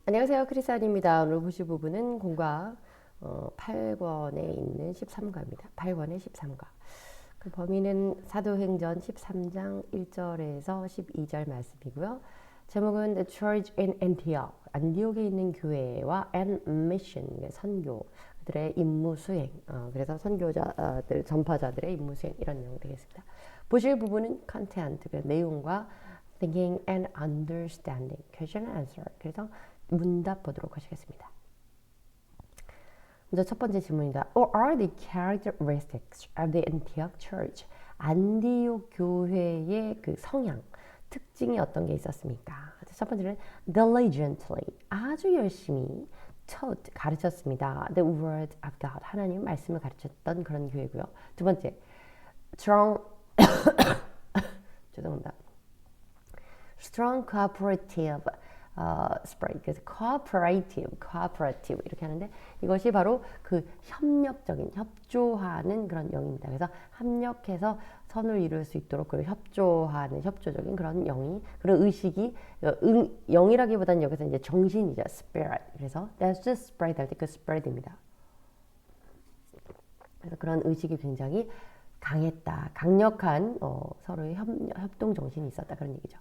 안녕하세요. 크리스안입니다. 오늘 보실 부분은 공과 8권에 있는 13과입니다. 8권의 13과. 그 범위는 사도행전 13장 1절에서 12절 말씀이고요. 제목은 The Church in Antioch, 안디옥에 있는 교회와 and mission, 선교들의 임무 수행. 그래서 선교자들, 전파자들의 임무 수행 이런 내용 되겠습니다. 보실 부분은 content, 내용과 thinking and understanding, question and answer. 그래서 문답 보도록 하시겠습니다. 먼저 첫 번째 질문입니다. What are the characteristics of the Antioch Church? 안디옥 교회의 그 성향, 특징이 어떤 게 있었습니까? 첫 번째는 diligently, 아주 열심히 taught, 가르쳤습니다. The word of God, 하나님 말씀을 가르쳤던 그런 교회고요. 두 번째, strong, 죄송합니다. strong cooperative spirit. 그래서 cooperative 이렇게 하는데 이것이 바로 그 협력적인, 협조하는 그런 영입니다. 그래서 협력해서 선을 이룰 수 있도록 그 협조하는, 협조적인 그런 영이, 그런 의식이, 영이라기보다는 여기서 이제 정신이죠. spirit. 그래서 that's the spirit 할 때 그 spirit입니다. 그래서 그런 의식이 굉장히 강했다, 강력한 서로의 협동 정신이 있었다, 그런 얘기죠.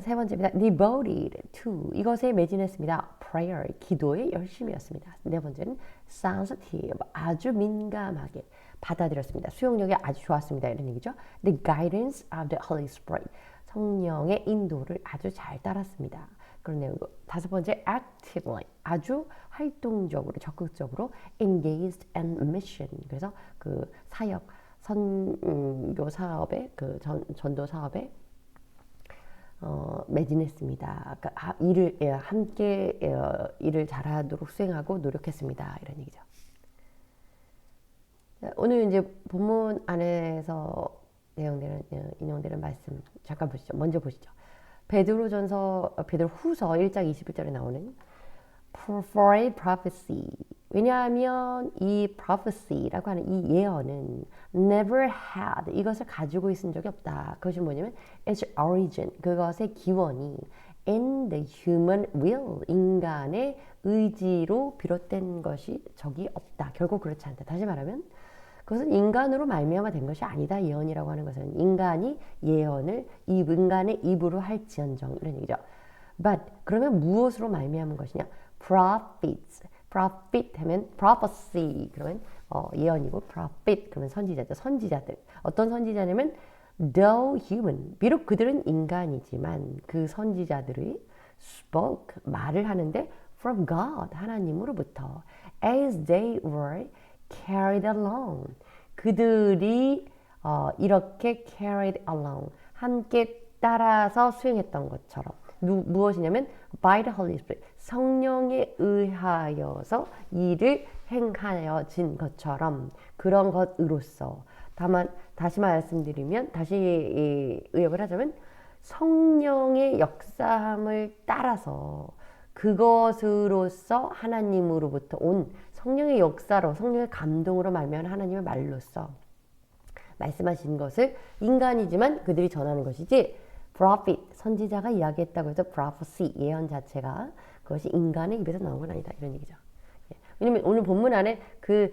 세 번째입니다. devoted to, 이것에 매진했습니다. prayer, 기도에 열심이었습니다. 네 번째는 sensitive, 아주 민감하게 받아들였습니다. 수용력이 아주 좋았습니다. 이런 얘기죠. the guidance of the Holy Spirit, 성령의 인도를 아주 잘 따랐습니다. 그런 내용이고, 다섯 번째 actively, 아주 활동적으로, 적극적으로 engaged in mission, 그래서 그 사역, 선교 사업에, 그 전도 사업에 매진했습니다. 그러니까 일을 함께 일을 잘하도록 수행하고 노력했습니다. 이런 얘기죠. 오늘 이제 본문 안에서 인용되는 말씀 잠깐 보시죠. 먼저 보시죠. 베드로후서 1장 21절에 나오는 for a prophecy. 왜냐하면 이 prophecy라고 하는 이 예언은 never had, 이것을 가지고 있은 적이 없다. 그것이 뭐냐면 its origin, 그것의 기원이 in the human will, 인간의 의지로 비롯된 것이 적이 없다. 결국 그렇지 않다. 다시 말하면 그것은 인간으로 말미암아 된 것이 아니다. 예언이라고 하는 것은 인간이 예언을 인간의 입으로 할지언정, 이런 얘기죠. But 그러면 무엇으로 말미암은 것이냐? prophets. prophet 하면 prophecy, 그러면 예언이고, prophet 그러면 선지자죠. 선지자들. 어떤 선지자냐면 though human, 비록 그들은 인간이지만 그 선지자들이 spoke, 말을 하는데 from God, 하나님으로부터 as they were carried along, 그들이 이렇게 carried along, 함께 따라서 수행했던 것처럼. 무엇이냐면 by the Holy Spirit, 성령에 의하여서 일을 행하여진 것처럼, 그런 것으로서. 다만 다시 말씀드리면, 다시 의역을 하자면 성령의 역사함을 따라서, 그것으로서 하나님으로부터 온 성령의 역사로, 성령의 감동으로 말미암은 하나님의 말로써 말씀하신 것을 인간이지만 그들이 전하는 것이지, prophet, 선지자가 이야기했다고 해서 prophecy, 예언 자체가 그것이 인간의 입에서 나온 건 아니다. 이런 얘기죠. 왜냐면 오늘 본문 안에 그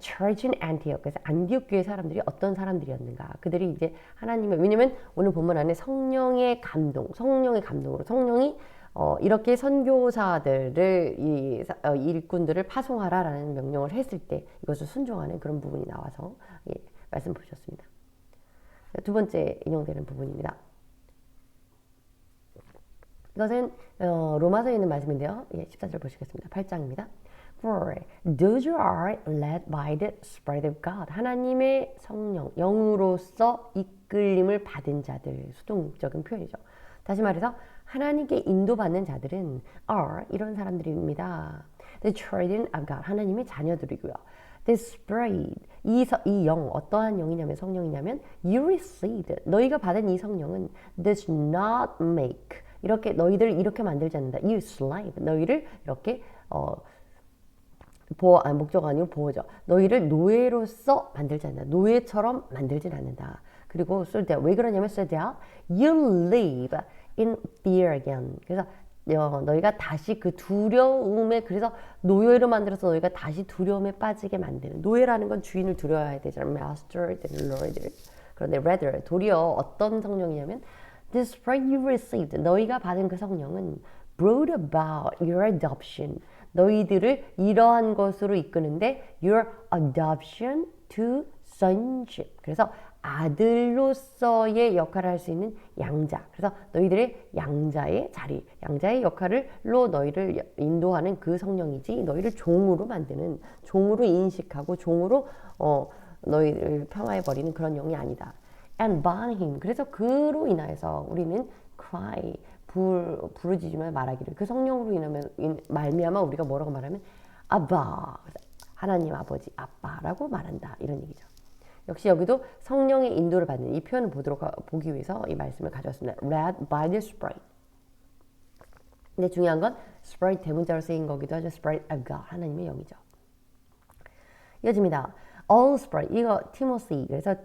church in Antioch, 그래서 안디옥 교회 사람들이 어떤 사람들이었는가. 그들이 이제 하나님의, 왜냐면 오늘 본문 안에 성령의 감동으로 성령이 이렇게 선교사들을, 일꾼들을 파송하라라는 명령을 했을 때 이것을 순종하는 그런 부분이 나와서 말씀 보셨습니다. 두 번째 인용되는 부분입니다. 이것은 로마서에 있는 말씀인데요. 14절 보시겠습니다. 8장입니다. For those who are led by the Spirit of God, 하나님의 성령, 영으로서 이끌림을 받은 자들, 수동적인 표현이죠. 다시 말해서 하나님께 인도받는 자들은 are, 이런 사람들입니다. The children of God, 하나님의 자녀들이고요. The Spirit, 이 영, 어떠한 영이냐면, 성령이냐면 you received, 너희가 받은 이 성령은 does not make, 이렇게 너희들을 이렇게 만들지 않는다. You slave, 너희를 이렇게 목적 아니고 보호죠. 너희를 노예로서 만들지 않는다. 노예처럼 만들진 않는다. 그리고 so that, 왜 그러냐면 so that you live in fear again. 그래서 너희가 다시 그 두려움에 그래서 노예로 만들어서 너희가 다시 두려움에 빠지게 만드는 노예라는 건 주인을 두려워야 되잖아. Master, Lord. 그런데 rather 도리어 어떤 성령이냐면 the spirit you received 너희가 받은 그 성령은 brought about your adoption 너희들을 이러한 것으로 이끄는데 your adoption to sonship 그래서 아들로서의 역할을 할 수 있는 양자. 그래서 너희들의 양자의 자리, 양자의 역할로 너희를 인도하는 그 성령이지 너희를 종으로 만드는, 종으로 인식하고 종으로 너희를 평화해버리는 그런 영이 아니다. And by him. 그래서 그로 인하여서 우리는 cry, 부르짖으며 말하기를 그 성령으로 말미암아 우리가 뭐라고 말하면 아바, 하나님 아버지, 아빠라고 말한다. 이런 얘기죠. 역시 여기도 성령의 인도를 받는 이 표현을 보기 위해서 이 말씀을 가져왔습니다. Led by the Spirit. 근데 중요한 건 Spirit 대문자로 쓰인 거기도 하죠. Spirit of God. 하나님의 영이죠. 이어집니다. All Spirit. 이거 티모시. 그래서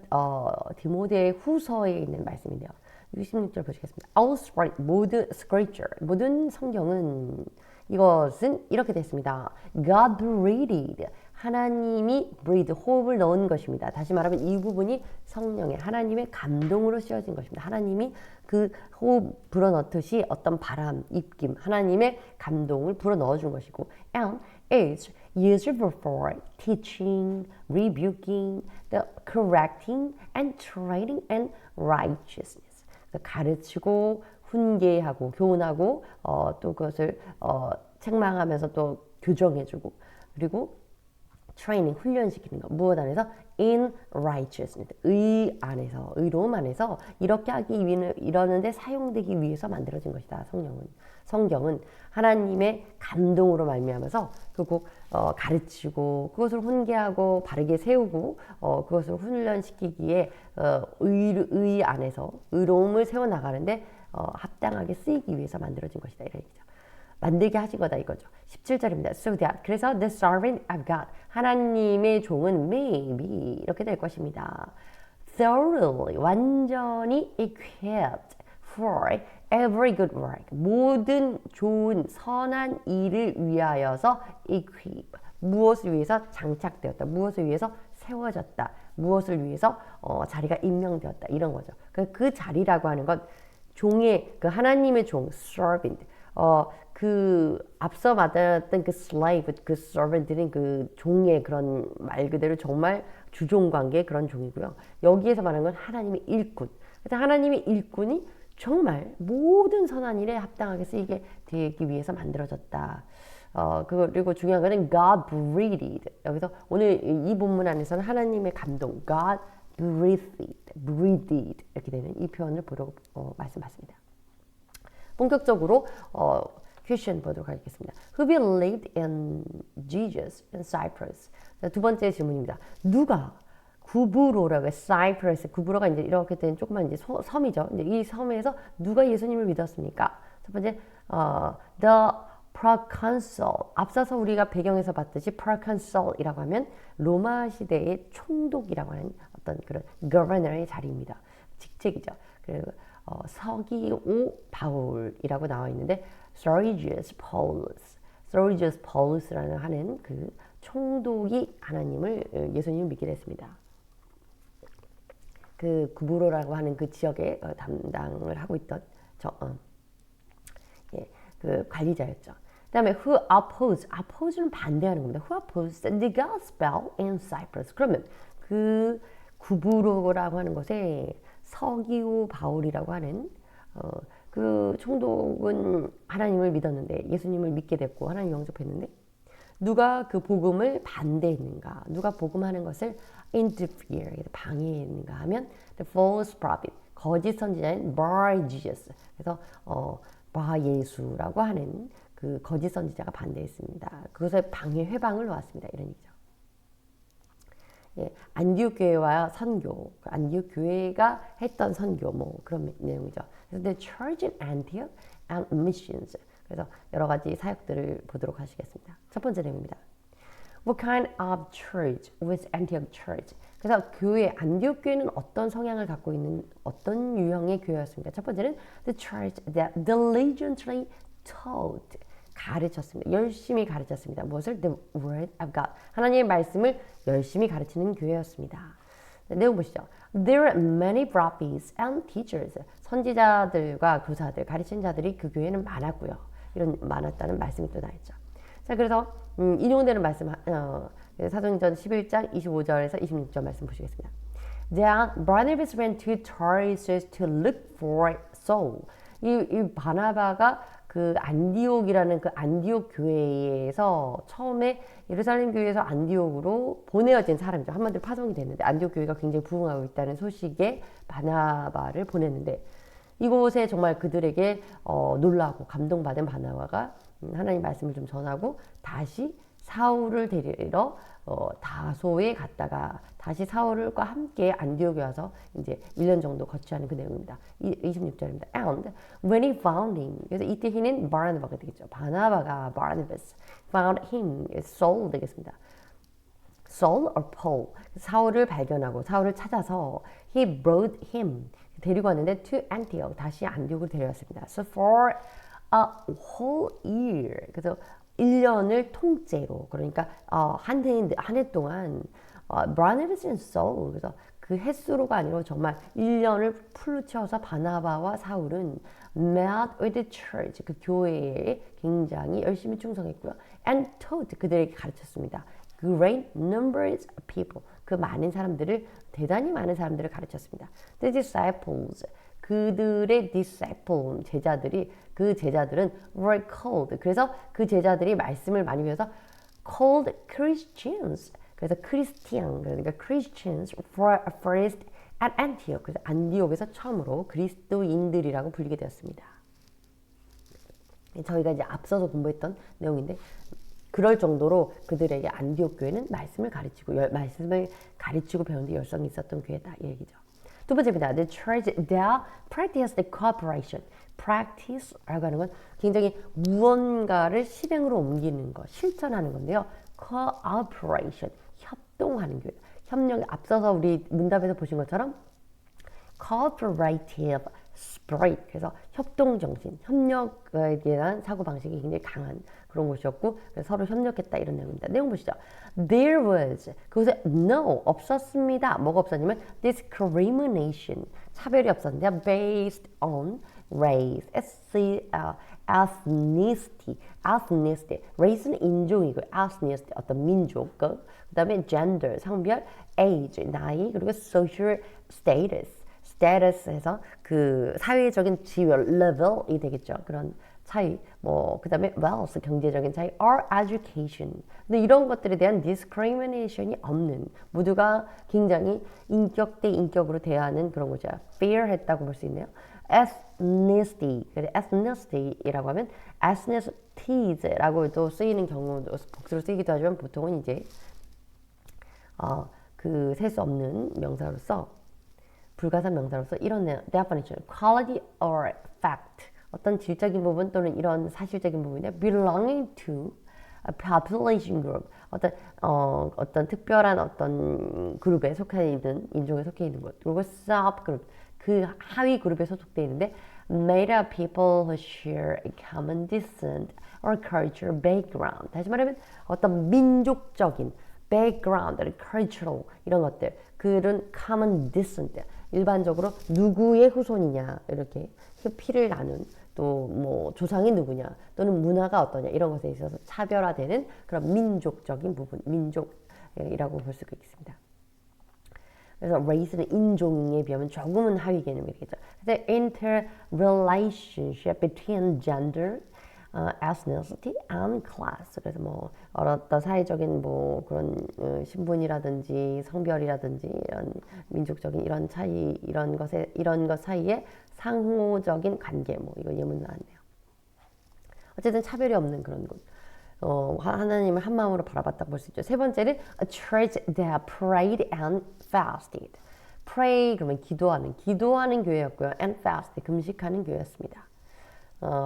디모데 후서에 있는 말씀인데요. 66절 보시겠습니다. All Spirit. 모든 Scripture. 모든 성경은 이것은 이렇게 됐습니다. God breathed. 하나님이 breathe, 호흡을 넣은 것입니다. 다시 말하면 이 부분이 성령의 하나님의 감동으로 씌워진 것입니다. 하나님이 그 호흡 불어넣듯이 어떤 바람, 입김, 하나님의 감동을 불어넣어 준 것이고 and is used for teaching, rebuking, the correcting and training and righteousness. 가르치고 훈계하고 교훈하고 또 그것을 책망하면서 또 교정해주고 그리고 트레이닝 훈련시키는 것 무엇 안에서 in righteousness 의 안에서 의로움 안에서 이렇게 하기 위해 이러는데 사용되기 위해서 만들어진 것이다. 성경은 하나님의 감동으로 말미암아서 결국 가르치고 그것을 훈계하고 바르게 세우고 그것을 훈련시키기에 의 안에서 의로움을 세워나가는데 합당하게 쓰이기 위해서 만들어진 것이다. 이런 얘기죠. 만들게 하신 거다 이거죠. 17절입니다. So that 그래서 the servant of God 하나님의 종은 may be 이렇게 될 것입니다. Thoroughly 완전히 equipped for every good work 모든 좋은 선한 일을 위하여서 equip 무엇을 위해서 장착되었다. 무엇을 위해서 세워졌다. 무엇을 위해서 자리가 임명되었다. 이런 거죠. 그 자리라고 하는 건 종의 그 하나님의 종 servant 그 앞서 말했던 그 slave, 그 servant들은 그 종의 그런 말 그대로 정말 주종 관계의 그런 종이고요. 여기에서 말하는 건 하나님의 일꾼. 그래서 하나님의 일꾼이 정말 모든 선한 일에 합당하게 쓰이게 되기 위해서 만들어졌다. 그리고 중요한 거는 God breathed. 여기서 오늘 이 본문 안에서는 하나님의 감동, God breathed 이렇게 되는 이 표현을 보려고 말씀하십니다. 본격적으로 퀘스천 보도록 하겠습니다. Who believed in Jesus in Cyprus? 두 번째 질문입니다. 누가 구브로라고 사이프러스 구브로가 이제 이렇게 된 조그만 이제 섬이죠. 이제 이 섬에서 누가 예수님을 믿었습니까? 첫 번째 the proconsul 앞서서 우리가 배경에서 봤듯이 proconsul이라고 하면 로마 시대의 총독이라고 하는 어떤 그런 governor의 자리입니다. 직책이죠. 그리고 서기오 바울이라고 나와 있는데 Sergius Paulus라는 하는 그 총독이 예수님을 믿게 됐습니다. 그 구브로라고 하는 그 지역에 담당을 하고 있던 그 관리자였죠. 그다음에 who oppose는 반대하는 겁니다. Who opposed the gospel in Cyprus? 그러면 그 구브로라고 하는 곳에 서기오 바울이라고 하는 그 총독은 하나님을 믿었는데 예수님을 믿게 됐고 하나님 영접했는데 누가 그 복음을 반대했는가? 누가 복음하는 것을 interfere, 방해했는가 하면 the false prophet, 거짓 선지자인 bar Jesus. 그래서 바 예수라고 하는 그 거짓 선지자가 반대했습니다. 그것을 회방을 놓았습니다. 이런 얘기죠. 예, 안디옥 교회와 선교, 안디옥 교회가 했던 선교 뭐 그런 내용이죠. 그래서 the church in Antioch and missions. 그래서 여러 가지 사역들을 보도록 하시겠습니다. 첫 번째 내용입니다. What kind of church was Antioch church? 그래서 안디옥 교회는 어떤 성향을 갖고 있는 어떤 유형의 교회였습니까? 첫 번째는 the church that diligently taught 가르쳤습니다. 열심히 가르쳤습니다. 무엇을? The word of God. 하나님의 말씀을 열심히 가르치는 교회였습니다. 내용 보시죠. There are many prophets and teachers. 선지자들과 교사들, 가르치는 자들이 그 교회는 많았고요. 이런 많았다는 말씀이 또 나있죠. 자, 그래서 인용되는 말씀 사도행전 11장 25절에서 26절 말씀 보시겠습니다. Then Barnabas went to Tarsus to look for Saul. 이 바나바가 그 안디옥이라는 그 안디옥 교회에서 처음에 예루살렘 교회에서 안디옥으로 보내어진 사람이죠. 한마디로 파송이 됐는데 안디옥 교회가 굉장히 부흥하고 있다는 소식에 바나바를 보냈는데 이곳에 정말 그들에게 놀라고 감동받은 바나바가 하나님 말씀을 좀 전하고 다시 사울을 데리러 다소에 갔다가 다시 사울과 함께 안디옥에 와서 이제 1년 정도 거주하는 그 내용입니다. 26절입니다. And when he found him, 그래서 이때 he는 바나바가 되겠죠. 바나바가 Barnabas found him, Saul 되겠습니다. Saul or Paul, 사울을 발견하고 사울을 찾아서 he brought him, 데리고 왔는데 to Antioch, 다시 안디옥으로 데려왔습니다. So for a whole year, 그래서 1년을 통째로, 그러니까 한 해 동안 Barnabas and Saul, 그래서 그 횟수로가 아니고 정말 1년을 풀로 채워서 바나바와 사울은 met with the church, 그 교회에 굉장히 열심히 충성했고요. And taught, 그들에게 가르쳤습니다. Great numbers of people, 그 많은 사람들을, 대단히 많은 사람들을 가르쳤습니다. The disciples, 그들의 disciple, 제자들이, 그 제자들은 were called, 그래서 그 제자들이 말씀을 많이 배워서 called Christians, 그래서 크리스티안, 그러니까 Christians first at Antioch, 그래서 안디옥에서 처음으로 그리스도인들이라고 불리게 되었습니다. 저희가 이제 앞서서 공부했던 내용인데 그럴 정도로 그들에게 안디옥 교회는 말씀을 가르치고 배우는데 열성이 있었던 교회다 이 얘기죠. 두 번째입니다. The church there practiced cooperation. practice라고 하는 건 굉장히 무언가를 실행으로 옮기는 것, 실천하는 건데요. cooperation, 협동하는 교회. 협력, 앞서서 우리 문답에서 보신 것처럼 cooperative spirit, 그래서 협동정신, 협력에 대한 사고방식이 굉장히 강한 그런 곳이었고 서로 협력했다 이런 내용입니다. 내용 보시죠. There was, 그곳에 no, 없었습니다. 뭐가 없었냐면 discrimination, 차별이 없었는데 based on race, ethnicity, race는 인종이고 ethnicity, 어떤 민족, 그 다음에 gender, 성별, age, 나이, 그리고 social status에서 그 사회적인 지위, level이 되겠죠. 그런 차이, 그 다음에 wealth, 경제적인 차이, or education. 근데 이런 것들에 대한 discrimination이 없는, 모두가 굉장히 인격 대 인격으로 대하는 그런 거죠. fair했다고 볼 수 있네요. ethnicity, ethnicity라고 하면 ethnicities,라고 또 쓰이는 경우도 복수로 쓰이기도 하지만 보통은 이제 그 셀 수 없는 명사로서 불가산 명사로서 이런 definition, quality or fact, 어떤 질적인 부분 또는 이런 사실적인 부분이 belonging to a population group, 어떤 특별한 어떤 그룹에 속해 있는, 인종에 속해 있는 것, 그리고 subgroup, 그 하위 그룹에 소속되어 있는데 made up people who share a common descent or cultural background. 다시 말하면 어떤 민족적인 background, cultural 이런 것들, 그런 common descent, 일반적으로 누구의 후손이냐, 이렇게 피를 나눈, 또 뭐 조상이 누구냐, 또는 문화가 어떠냐, 이런 것에 있어서 차별화되는 그런 민족적인 부분, 민족이라고 볼 수가 있습니다. 그래서 race는 인종에 비하면 조금은 하위 개념이겠죠. 그래서 interrelationship between gender, ethnicity and class. 그래서 뭐 어떤 사회적인 뭐 그런 신분이라든지 성별이라든지 이런 민족적인 이런 차이, 이런 것 사이에 상호적인 관계, 뭐 이거 예문 나왔네요. 어쨌든 차별이 없는 그런 곳. 하나님을 한 마음으로 바라봤다고 볼 수 있죠. 세 번째는 a church that prayed and fasted. pray 그러면 기도하는 교회였고요. and fast 금식하는 교회였습니다.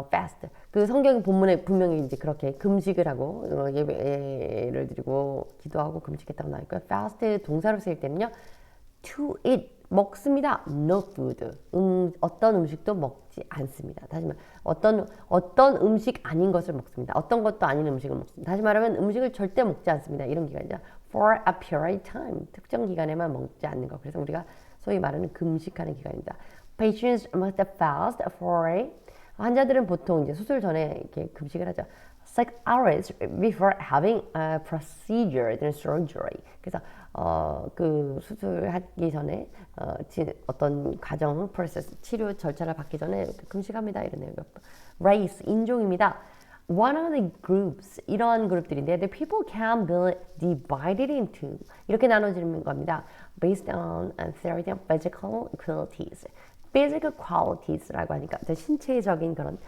fast 그 성경 본문에 분명히 이제 그렇게 금식을 하고 예를 드리고 기도하고 금식했다고 나와 있고요. fast 동사로 쓰일 때는요 to eat 먹습니다. No food. 어떤 음식도 먹지 않습니다. 다시 말 어떤 음식 아닌 것을 먹습니다. 어떤 것도 아닌 음식을 먹습니다. 다시 말하면 음식을 절대 먹지 않습니다. 이런 기간이죠. For a period time. 특정 기간에만 먹지 않는 것. 그래서 우리가 소위 말하는 금식하는 기간입니다. Patients must fast for 환자들은 보통 이제 수술 전에 이렇게 금식을 하죠. 6 hours before having a procedure, surgery. 그래서 그 수술하기 전에 어떤 과정, 프로세스, 치료 절차를 받기 전에 금식합니다. 이런 내용. Race, 인종입니다. One of the groups, 이러한 그룹들인데 the people can be divided into 이렇게 나눠지는 겁니다. Based on theory of physical qualities. physical qualities라고 하니까 신체적인 그런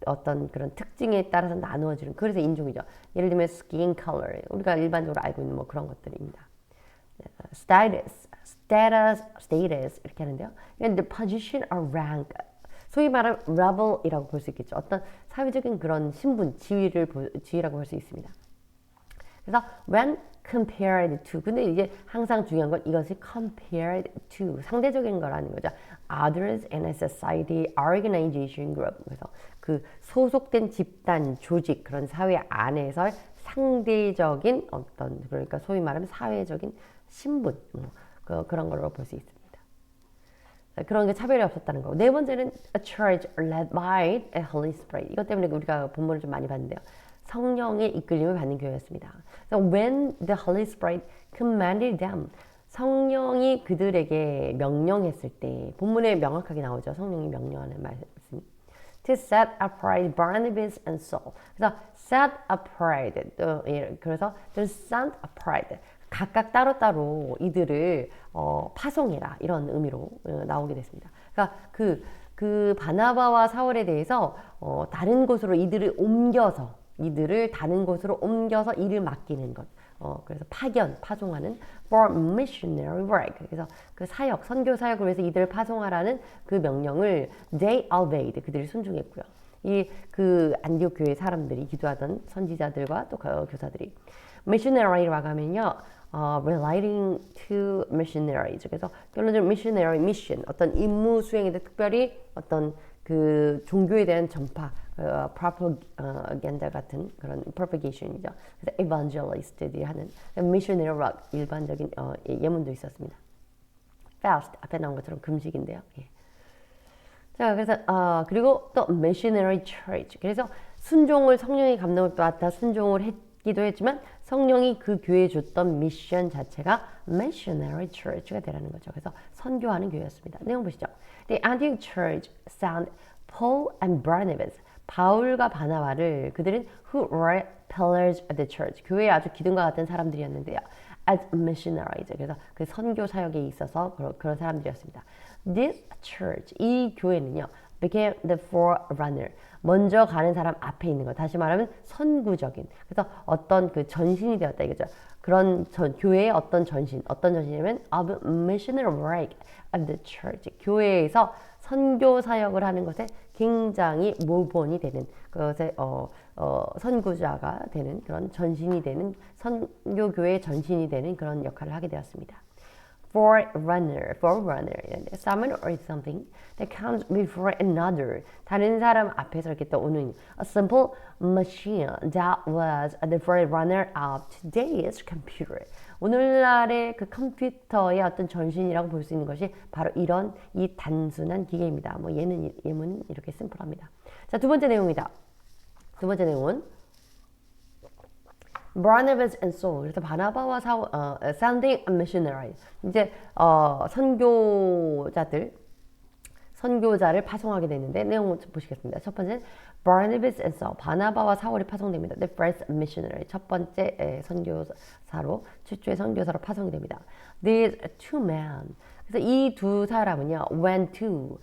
어떤 그런 특징에 따라서 나누어지는 그래서 인종이죠. 예를 들면 skin color 우리가 일반적으로 알고 있는 뭐 그런 것들입니다. status 이렇게 하는데요. the position or rank 소위 말하는 level이라고 볼 수 있겠죠. 어떤 사회적인 그런 신분, 지위라고 볼 수 있습니다. 그래서 when compared to 근데 이제 항상 중요한 건 이것이 compared to 상대적인 거라는 거죠. others in a society, organization group 그래서 그 소속된 집단, 조직 그런 사회 안에서 상대적인 어떤 그러니까 소위 말하면 사회적인 신분 그런 걸로 볼 수 있습니다. 그런 게 차별이 없었다는 거고 네 번째는 a church led by a Holy Spirit 이것 때문에 우리가 본문을 좀 많이 봤는데요. 성령의 이끌림을 받는 교회였습니다. So when the Holy Spirit commanded them, 성령이 그들에게 명령했을 때 본문에 명확하게 나오죠. 성령이 명령하는 말씀. To set apart Barnabas and Saul. 그래서 set apart. 그래서 to set apart. 각각 따로따로 이들을 파송해라 이런 의미로 나오게 됐습니다. 그러니까 그 바나바와 사울에 대해서 다른 곳으로 이들을 다른 곳으로 옮겨서 일을 맡기는 것. 그래서 파송하는 for missionary work. 그래서 그 사역, 선교 사역을 위해서 이들을 파송하라는 그 명령을 they obeyed. 그들이 순종했고요. 그 안디옥 교회 사람들이 기도하던 선지자들과 또 교사들이 missionary라고 하면요. relating to missionaries. 그래서 결론적으로 missionary mission 어떤 임무 수행인데 특별히 어떤 그 종교에 대한 전파, propaganda 같은 그런 propagation이죠. 그래서 evangelist들이 하는 missionary work 일반적인 예문도 있었습니다. fast 앞에 나온 것처럼 금식인데요. 예. 자, 그래서 그리고 또 missionary church. 그래서 순종을 성령의 감동을 받아 순종을 했기도 했지만 성령이 그 교회에 줬던 미션 자체가 missionary church가 되라는 거죠. 그래서 선교하는 교회였습니다. 내용 보시죠. The Antioch Church sent Paul and Barnabas. 바울과 바나바를 그들은 who were pillars of the church. 교회의 아주 기둥과 같은 사람들이었는데요. As missionaries. 그래서 그 선교 사역에 있어서 그런 사람들이었습니다. This church, 이 교회는요. became the forerunner. 먼저 가는 사람 앞에 있는 거. 다시 말하면 선구적인. 그래서 어떤 그 전신이 되었다 이거죠. 그런 교회의 어떤 전신이냐면 of missionary work of the church. 교회에서 선교 사역을 하는 것에 굉장히 모본이 되는 그것에 선구자가 되는 그런 전신이 되는 선교교회의 전신이 되는 그런 역할을 하게 되었습니다. forerunner, someone or something that comes before another. 다른 사람 앞에서 이렇게 떠오는 a simple machine that was the forerunner of today's computer. 오늘날의 그 컴퓨터의 어떤 전신이라고 볼 수 있는 것이 바로 이 단순한 기계입니다. 뭐 예문은 이렇게 심플합니다. 자, 두 번째 내용입니다. 두 번째 내용은 Barnabas and Saul. 그래서 바나바와 sending a missionary. 이제 선교자를 파송하게 되는데 내용을 보시겠습니다. 첫 번째 Barnabas and Saul. 바나바와 사울이 파송됩니다. The first missionary. 첫 번째 선교사로 최초의 선교사로 파송이 됩니다. These two men. 그래서 이 두 사람은요, went to,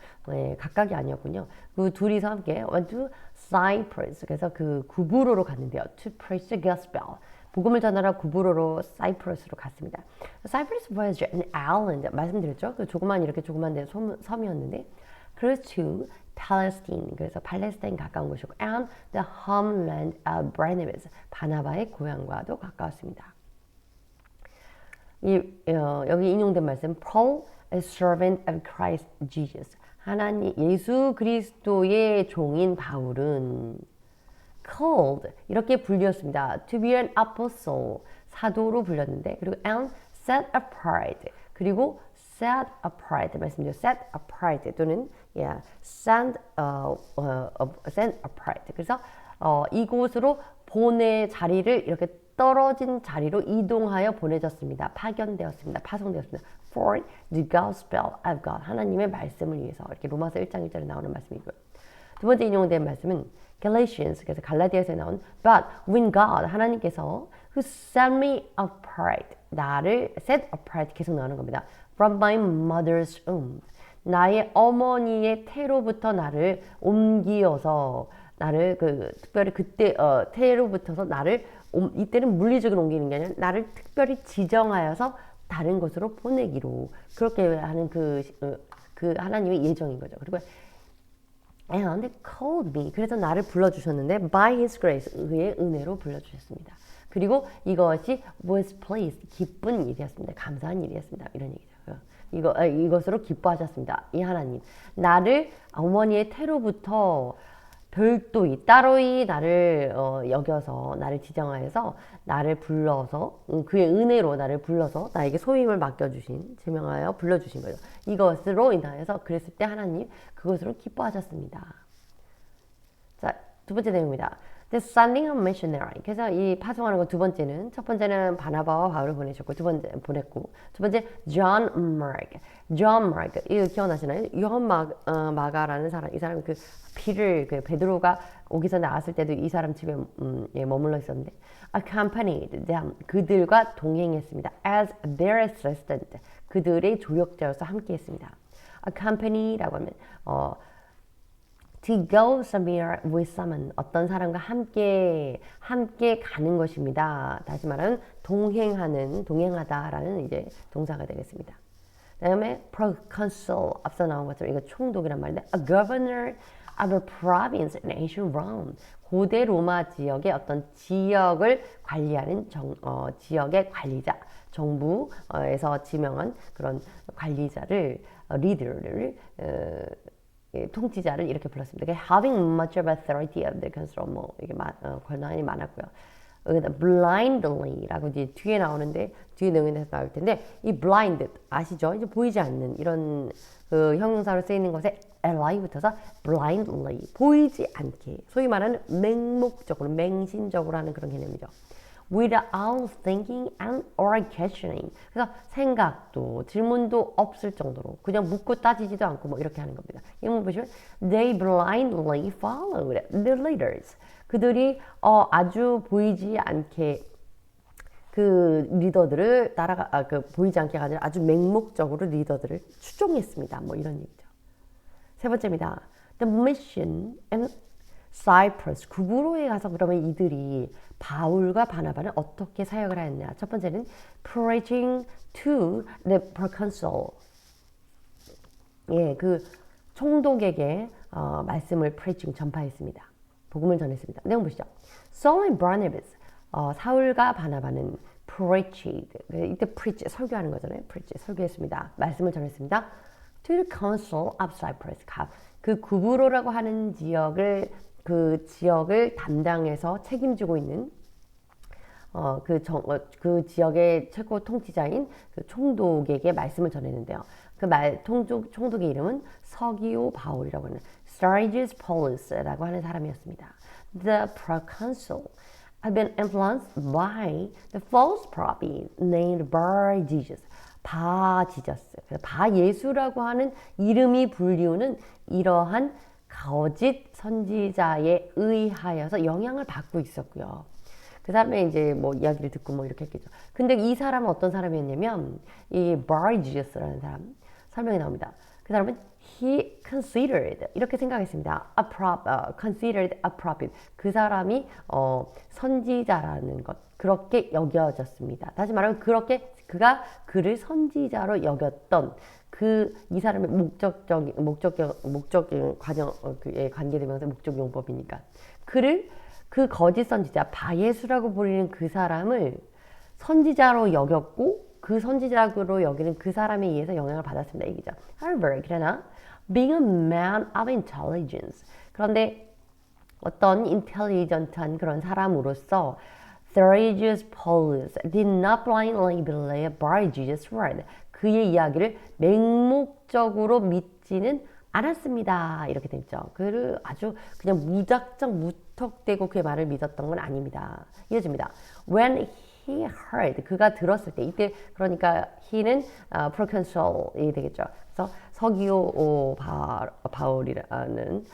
각각이 아니었군요. 그 둘이서 함께 went to Cyprus. 그래서 그 구브로로 갔는데요. To preach the gospel. 복음을 전하러 구브로로 사이프러스로 갔습니다. Cyprus was an island. 말씀드렸죠? 그 조그만 섬이었는데, close to Palestine. 그래서 팔레스타인 가까운 곳이고, and the homeland of Barnabas. 바나바의 고향과도 가까웠습니다. 여기 인용된 말씀, Paul, a servant of Christ Jesus. 하나님 예수 그리스도의 종인 바울은 called 이렇게 불렸습니다. To be an apostle 사도로 불렸는데 그리고 and set apart 그리고 set apart 말씀드려 set apart 또는 send apart 그래서 이곳으로 보내 자리를 이렇게 떨어진 자리로 이동하여 보내졌습니다. 파견되었습니다. 파송되었습니다. For the gospel of God 하나님의 말씀을 위해서 이렇게 로마서 1장 1절에 나오는 말씀이고요. 두 번째 인용된 말씀은 Galatians 그래서 갈라디아서에 나온 But when God 하나님께서 who set me apart 나를 set apart 계속 나오는 겁니다. From my mother's womb 나의 어머니의 태로부터 나를 옮기어서 나를 특별히 그때 태로부터서 나를 이때는 물리적으로 옮기는 게 아니라 나를 특별히 지정하여서 다른 곳으로 보내기로 그렇게 하는 그 하나님의 예정인 거죠. 그리고 and called me 그래서 나를 불러주셨는데 by his grace 의의 은혜로 불러주셨습니다. 그리고 이것이 was pleased 기쁜 일이었습니다. 감사한 일이었습니다. 이런 얘기죠. 이것으로 기뻐하셨습니다. 이 하나님 나를 어머니의 태로부터 별도의 따로이 나를 여겨서 나를 지정하여서 나를 불러서 그의 은혜로 나를 불러서 나에게 소임을 맡겨주신 제명하여 불러주신 거죠. 이것으로 인하여서 그랬을 때 하나님 그것으로 기뻐하셨습니다. 자, 두 번째 내용입니다. The sending of missionary. 그래서 이 파송하는 거 두 번째는 첫 번째는 바나바와 바울을 보내셨고 두 번째 John Mark. John Mark. 이거 기억나시나요? 요한 마가라는 사람. 이 사람이 베드로가 오기 전에 나왔을 때도 이 사람 집에 머물러 있었는데 accompanied them. 그들과 동행했습니다. As their assistant. 그들의 조력자로서 함께했습니다. accompany라고 하면 to go somewhere with someone 어떤 사람과 함께 가는 것입니다. 다시 말하면 동행하다라는 이제 동사가 되겠습니다. 그다음에 proconsul 앞서 나온 것처럼 이거 총독이란 말인데 a governor of a province in ancient Rome 고대 로마 지역의 어떤 지역을 관리하는 지역의 관리자 정부에서 지명한 그런 관리자를 리더를 통치자를 이렇게 불렀습니다. Having much of authority of the control 이게 권한이 많았고요. 여기다 blindly라고 이제 뒤에 나오는데 뒤에 내용에서 나올 텐데 이 blind 아시죠? 이제 보이지 않는 이런 형용사로 쓰이는 것에 ly 붙어서 blindly 보이지 않게 소위 말하는 맹목적으로 맹신적으로 하는 그런 개념이죠. Without thinking and or questioning. 그래서 생각도 질문도 없을 정도로 그냥 묻고 따지지도 않고 이렇게 하는 겁니다. 이거 보시면 they blindly followed the leaders. 그들이 아주 보이지 않게 그 리더들을 보이지 않게 아니라 아주 맹목적으로 리더들을 추종했습니다. 이런 얘기죠. 세 번째입니다. The mission and Cyprus 구브로에 가서 그러면 이들이 바울과 바나바는 어떻게 사역을 하였냐? 첫 번째는 preaching to the proconsul. 그 총독에게 말씀을 preaching 전파했습니다. 복음을 전했습니다. 내용 보시죠. Saul and Barnabas 사울과 바나바는 preached 이때 preach 설교하는 거잖아요. preach 설교했습니다. 말씀을 전했습니다. To the council of Cyprus 그 구브로라고 하는 그 지역을 담당해서 책임지고 있는 그 지역의 최고 통치자인 그 총독에게 말씀을 전했는데요. 그 총독의 이름은 서기오 바울이라고 하는 Sergius Paulus라고 하는 사람이었습니다. The proconsul had been influenced by the false prophet named Bar Jesus. 바지저스, 바예수라고 하는 이름이 불리우는 이러한 거짓 선지자에 의하여서 영향을 받고 있었고요. 그 사람의 이제 이야기를 듣고 이렇게 했겠죠. 근데 이 사람은 어떤 사람이었냐면 이 바지저스라는 사람 설명이 나옵니다. 그 사람은 he considered 이렇게 생각했습니다. considered a prophet 그 사람이 선지자라는 것 그렇게 여겨졌습니다. 다시 말하면 그가 그를 선지자로 여겼던 이 사람의 목적적인 과정에 관계되면서 목적 용법이니까 그 거짓 선지자 바예수라고 불리는 그 사람을 선지자로 여겼고 그 선지자로 여기는 그 사람에 의해서 영향을 받았습니다. 얘기죠. However, 그러나 being a man of intelligence. 그런데 어떤 intelligent한 그런 사람으로서 Therigius Paulus did not blindly believe by Jesus' word. 그의 이야기를 맹목적으로 믿지는 않았습니다. 이렇게 돼 있죠. 그를 아주 그냥 무작정 무턱대고 그의 말을 믿었던 건 아닙니다. 이어집니다. When he heard, 그가 들었을 때, 이때 그러니까 he는 proconsul이 되겠죠. 그래서 서기오 바울이라는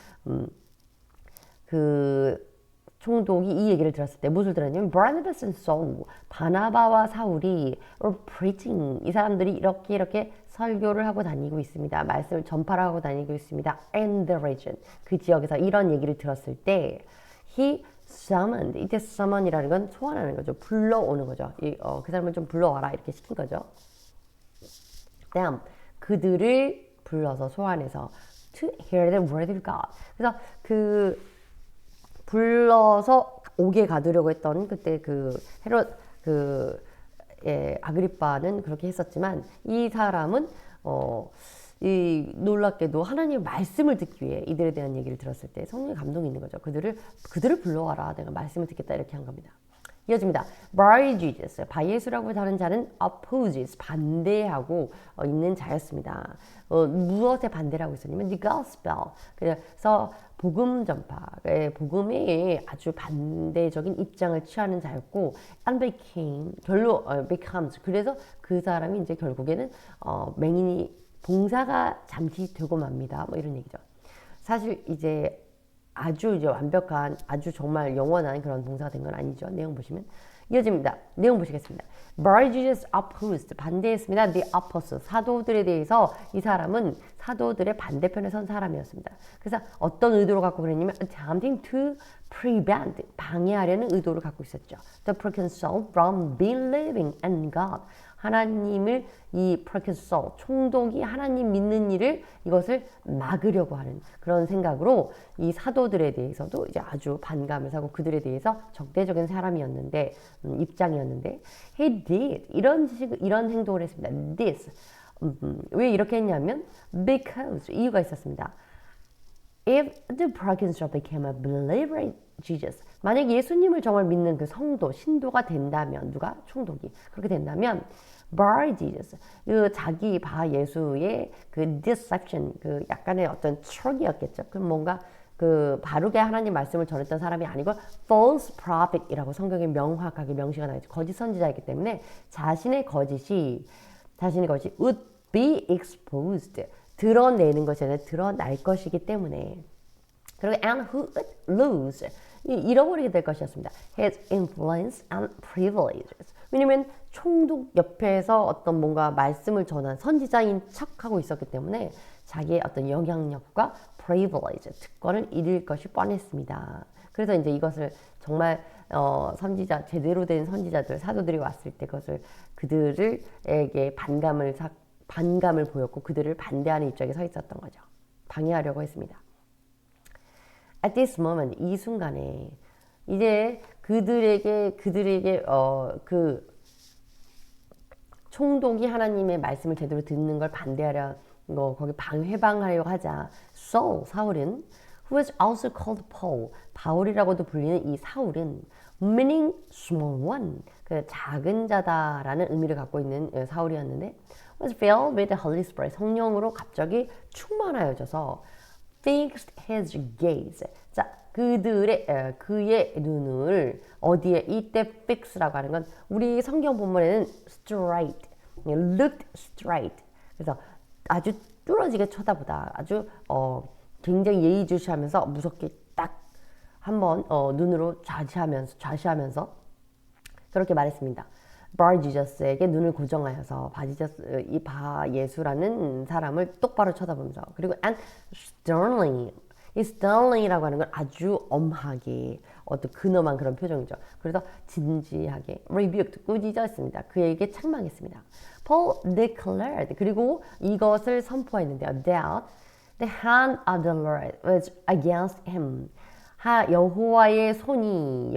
그 총독이 이 얘기를 들었을 때 무엇을 들었냐면 Barnabas and Saul, 바나바와 사울이 were preaching, 이 사람들이 이렇게 설교를 하고 다니고 있습니다. 말씀을 전파를 하고 다니고 있습니다. In the region, 그 지역에서 이런 얘기를 들었을 때 he summoned, 이때 summon이라는 건 소환하는 거죠. 불러오는 거죠. 그 사람을 좀 불러와라 이렇게 시킨 거죠. 다음, 그들을 불러서 소환해서 to hear the word of God. 그래서 그 불러서 오게 가두려고 했던 그때 그 헤롯 아그리빠는 그렇게 했었지만 이 사람은 이 놀랍게도 하나님의 말씀을 듣기 위해 이들에 대한 얘기를 들었을 때 성령의 감동이 있는 거죠. 그들을 불러와라. 내가 말씀을 듣겠다 이렇게 한 겁니다. 이어집니다. By Jesus, 바예수라고 하는 자는 opposes, 반대하고 있는 자였습니다. 무엇에 반대를 하고 있었냐면 the gospel, 그래서 복음 전파, 복음에 아주 반대적인 입장을 취하는 자였고 and became, becomes, 그래서 그 사람이 이제 결국에는 맹인이 봉사가 잠시 되고 맙니다. 뭐 이런 얘기죠. 사실 이제 아주 이제 완벽한, 아주 정말 영원한 그런 봉사가 된 건 아니죠. 내용 보시면 이어집니다. 내용 보시겠습니다. Bar Jesus opposed, 반대했습니다. The apostles, 사도들에 대해서 이 사람은 사도들의 반대편에 선 사람이었습니다. 그래서 어떤 의도를 갖고 그랬냐면 attempting to prevent, 방해하려는 의도를 갖고 있었죠. The proconsul from believing in God, 하나님을 이 proconsul, 총독이 하나님 믿는 일을 이것을 막으려고 하는 그런 생각으로 이 사도들에 대해서도 이제 아주 반감을 사고 그들에 대해서 적대적인 사람이었는데 입장이었는데 he did 이런 행동을 했습니다. This 왜 이렇게 했냐면 because 이유가 있었습니다. If the proconsul became a believer in Jesus, 만약 예수님을 정말 믿는 그 성도, 신도가 된다면, 누가? 총독이 그렇게 된다면 Bar Jesus, 그 자기 바 예수의 그 deception, 그 약간의 어떤 트럭이었겠죠. 그럼 뭔가 그 바르게 하나님 말씀을 전했던 사람이 아니고 false prophet이라고 성경에 명확하게 명시가 나있죠. 거짓 선지자이기 때문에 자신의 거짓이 would be exposed, 드러내는 것이 아니라 드러날 것이기 때문에, 그리고 and who would lose, 잃어버리게 될 것이었습니다. His influence and privileges. 왜냐면 총독 옆에서 어떤 뭔가 말씀을 전한 선지자인 척하고 있었기 때문에 자기의 어떤 영향력과 privilege, 특권을 잃을 것이 뻔했습니다. 그래서 이제 이것을 정말 선지자, 제대로 된 선지자들, 사도들이 왔을 때 그것을 그들에게 반감을 보였고 그들을 반대하는 입장에 서 있었던 거죠. 방해하려고 했습니다. At this moment, 이 순간에 이제 그들에게 그 총독이 하나님의 말씀을 제대로 듣는 걸 반대하려 거기 해방하려고 하자 Saul, 사울은 who was also called Paul, 바울이라고도 불리는 이 사울은 meaning small one, 그 작은 자다라는 의미를 갖고 있는 사울이었는데 was filled with the Holy Spirit, 성령으로 갑자기 충만하여져서 fixed his gaze. 자, 그의 눈을 어디에, 이때 fix라고 하는 건 우리 성경 본문에는 straight, looked straight. 그래서 아주 뚫어지게 쳐다보다, 아주 굉장히 예의주시하면서 무섭게 딱 한번 눈으로 좌시하면서 그렇게 말했습니다. bar 지저스에게 눈을 고정하여서 이 바 예수라는 사람을 똑바로 쳐다보면서, 그리고 and sternly, 이 sternly라고 하는 건 아주 엄하게 어떤 근엄한 그런 표정이죠. 그래서 진지하게 rebuked, 꾸짖었습니다. 그에게 책망했습니다. Paul declared, 그리고 이것을 선포했는데요. That the hand of the Lord was against him. 여호와의 손이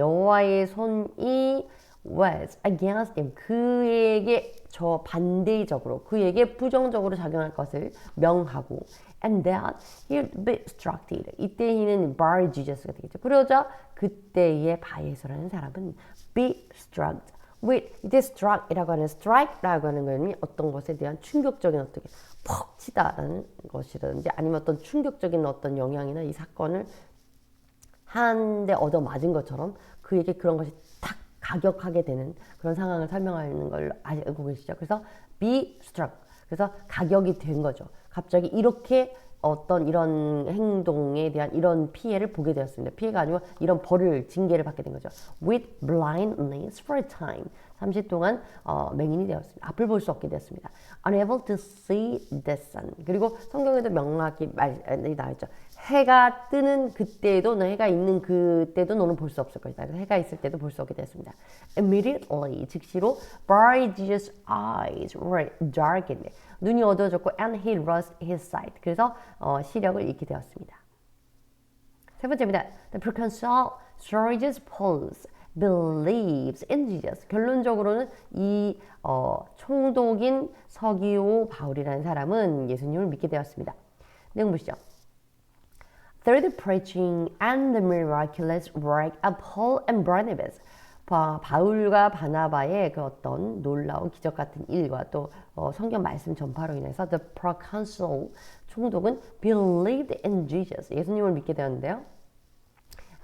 was against him. 그에게 저 반대적으로 그에게 부정적으로 작용할 것을 명하고 and that he'll be instructed. 이때 he는 bar Jesus가 되겠죠. 그러자 그때의 바에서라는 사람은 be struck with 이때 struck이라고 하는 strike라고 하는 것은 어떤 것에 대한 충격적인 어떻게 퍽 치다라는 것이라든지 아니면 어떤 충격적인 어떤 영향이나 이 사건을 한 대 얻어 맞은 것처럼 그에게 그런 것이 탁 가격하게 되는 그런 상황을 설명하는 걸 알고 계시죠. 그래서 be struck. 그래서 가격이 된 거죠. 갑자기 이렇게 어떤 이런 행동에 대한 이런 피해를 보게 되었습니다. 피해가 아니고 이런 벌을 징계를 받게 된 거죠. With blindness for a time. 잠시 동안 맹인이 되었습니다. 앞을 볼 수 없게 되었습니다. Unable to see the sun. 그리고 성경에도 명확히 말이 나와있죠. 해가 뜨는 그때도 해가 있는 그때도 너는 볼 수 없을 것이다. 해가 있을 때도 볼 수 없게 되었습니다. Immediately 즉시로 by Jesus' eyes were darkened. 눈이 어두워졌고 and he lost his sight. 그래서 시력을 잃게 되었습니다. 세 번째입니다. The proconsul Sergius Paulus believes in Jesus. 결론적으로는 이 총독인 서기오 바울이라는 사람은 예수님을 믿게 되었습니다. 내용 보시죠. Through the preaching and the miraculous work of Paul and Barnabas. 바울과 바나바의 그 어떤 놀라운 기적 같은 일과 또 성경 말씀 전파로 인해서 the proconsul 총독은 believed in Jesus. 예수님을 믿게 되었는데요.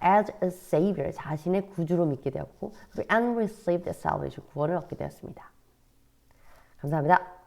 As a savior, 자신의 구주로 믿게 되었고 and received salvation, 구원을 얻게 되었습니다. 감사합니다.